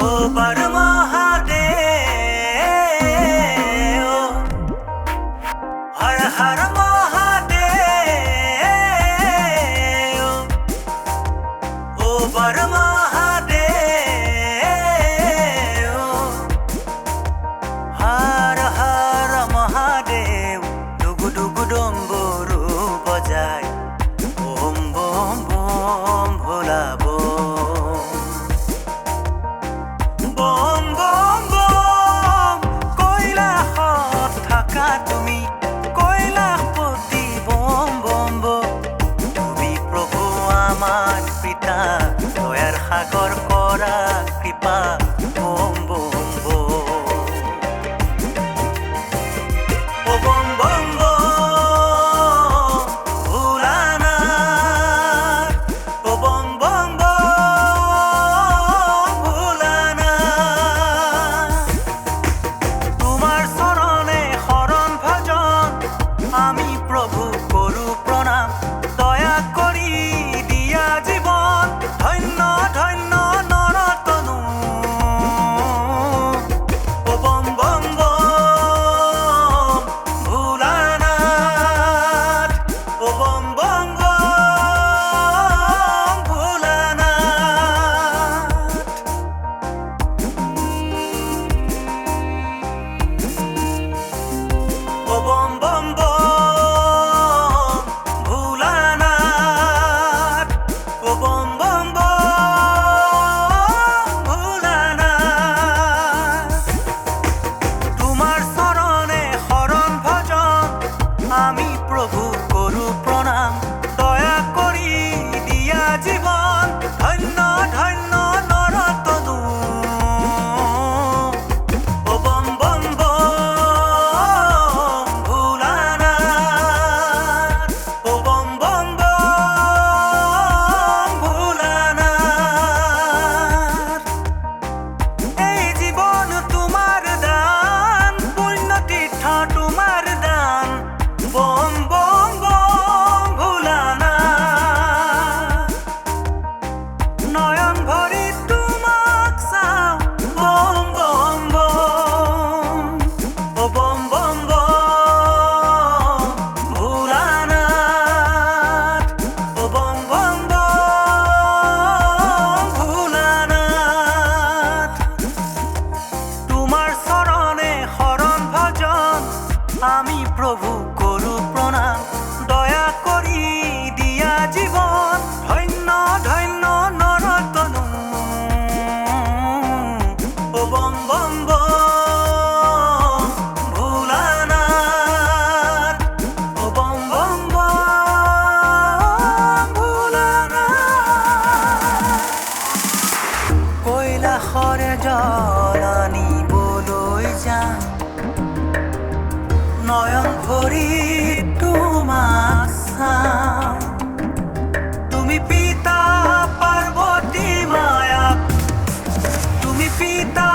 ও বার মহাদেব, হর হর মহাদেব, ও বার মহাদেব, হর হর মহাদেব। ডুগু ডুগু ডম্বরু বজায় bomb bomb bomb ভোলা bomb, bomb bomb bomb. কৈলাসত থাকা তুমি কৈলাসপতি, বোম বোম বোম। তুমি প্ৰভু আমাৰ পিতা, দয়াৰ সাগৰ কৰা কৃপা, বোম বোম বোম। ও বোম বোম বোম ভোলানাথ, ও বোম বোম বোম ভোলানাথ। তোমার চরণে শরণ ভজন আমি প্রভু করু প্রণাম, দয়া করি দিয়া জীবন ধন্য ধন্য নরতনু। ও বম বম বম ভোলানাথ, ও বম বম বম ভোলানাথ। ও বম বম বম ভোলানাথ, ও বম বম বম ভোলানাথ। তোমার চরণে শরণ ভজন আমি প্রভু করু প্রণাম, দয়া করি দিয়া জীবন ধন্য ধন্য নরতনু। ও বম বম বম ভোলানাথ, ও বম বম বম ভোলানাথ। এই জীবন তোমার দান, পুণ্য তীর্থ তোমার দান, বোম বোম বোম ভোলানাথ। নয়ন ভরি তোমাক চাও, বোম বোম বোম, ও বোম বোম বোম ভোলানাথ, ও বোম বোম বোম ভোলানাথ। তোমার চরণে শরণ ভজন আমি প্রভু করু প্রণাম, দয়া করি দিয়া জীবন ধন্য ধন্য নরতনু। ও বম বম বম ভোলানাথ, ও বম বম বম ভোলানাথ। কৈলাসৰে জল আনিবলৈ যাওঁ, নয়ন ভৰি তোমাক চাওঁ। তুমি পিতা পাৰ্বতী মায়া, তুমি পিতা